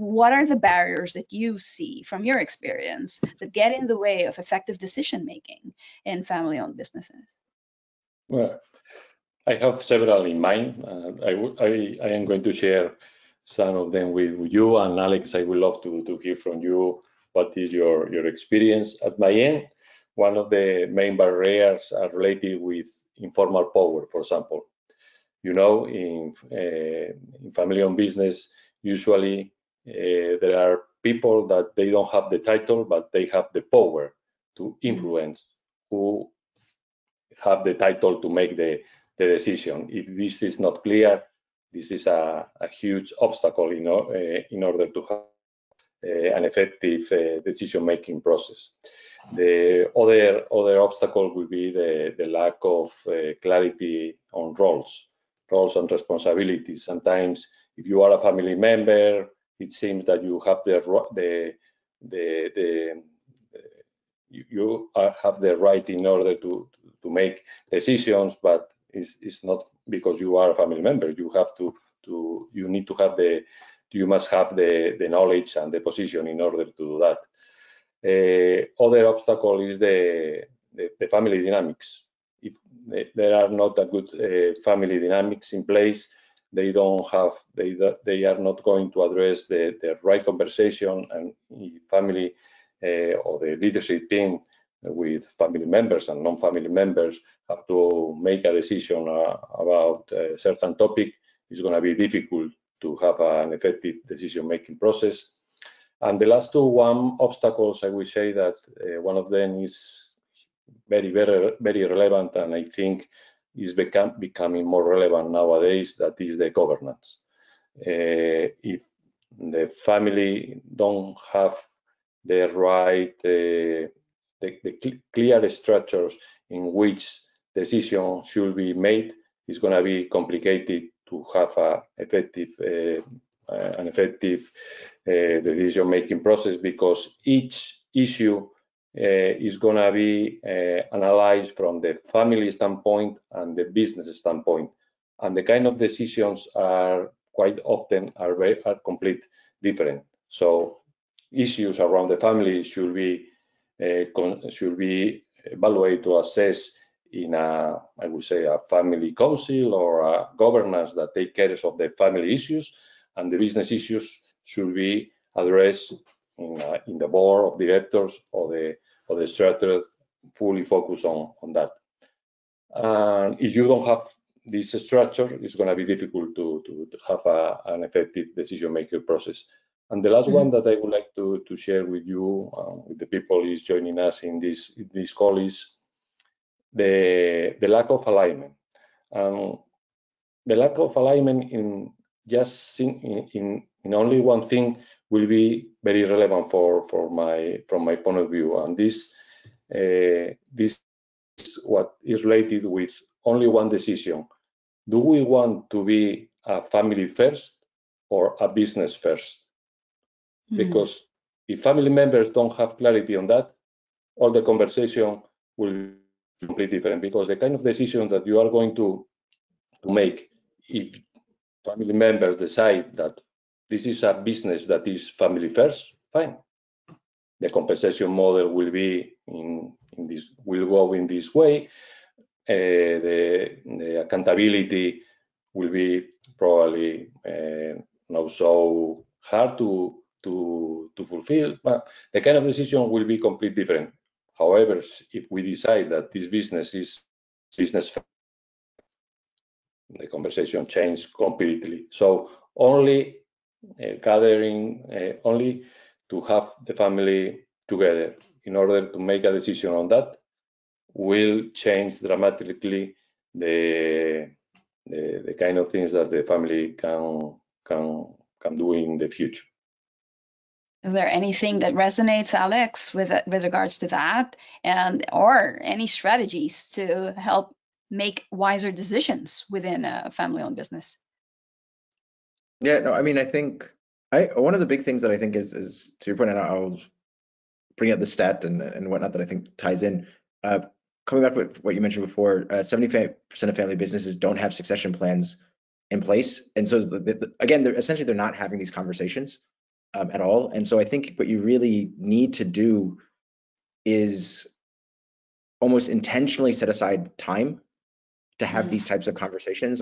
what are the barriers that you see from your experience that get in the way of effective decision making in family-owned businesses? Well, I have several in mind. I am going to share some of them with you, and Alex, I would love to hear from you. What is your experience? At my end, one of the main barriers are related with informal power, for example. You know, in family-owned business, usually there are people that they don't have the title, but they have the power to influence who have the title to make the decision. If this is not clear, this is a huge obstacle in order to have an effective decision-making process. The other obstacle will be the lack of clarity on roles and responsibilities. Sometimes, if you are a family member, it seems that you have you have the right in order to make decisions, but it's not because you are a family member. You must have the knowledge and the position in order to do that. Other obstacle is the family dynamics. If there are not a good family dynamics in place, they are not going to address the right conversation, and family or the leadership team with family members and non-family members have to make a decision about a certain topic. It's going to be difficult to have an effective decision-making process. And the last one obstacles, I will say that one of them is very, very, very relevant, and I think is becoming more relevant nowadays. That is the governance. If the family don't have the right, the clear structures in which decisions should be made, it's going to be complicated to have an effective decision-making process, because each issue is going to be analyzed from the family standpoint and the business standpoint, and the kind of decisions are quite often are complete different. So issues around the family should be evaluated to assess in I would say, a family council or a governance that take care of the family issues, and the business issues should be addressed in the board of directors or the structure fully focused on that. And if you don't have this structure, it's going to be difficult to have an effective decision-making process. And the last one that I would like to share with you, with the people is joining us in this call, is the lack of alignment. The lack of alignment in only one thing will be very relevant from my point of view, and this is what is related with only one decision. Do we want to be a family first or a business first? Because if family members don't have clarity on that, all the conversation will be completely different, because the kind of decision that you are going to make, if family members decide that this is a business that is family first, fine. The compensation model will be will go in this way. The accountability will be probably not so hard to fulfill, but the kind of decision will be completely different. However, if we decide that this business is business first, the conversation changed completely. So only only to have the family together in order to make a decision on that will change dramatically the kind of things that the family can do in the future. Is there anything that resonates, Alex, with regards to that, or any strategies to help make wiser decisions within a family-owned business? Yeah, no, I mean, I think one of the big things that I think is to your point, and I'll bring out the stat and whatnot that I think ties in. Coming back with what you mentioned before, 75% of family businesses don't have succession plans in place, and so again, they're not having these conversations. at all. And so I think what you really need to do is almost intentionally set aside time to have these types of conversations.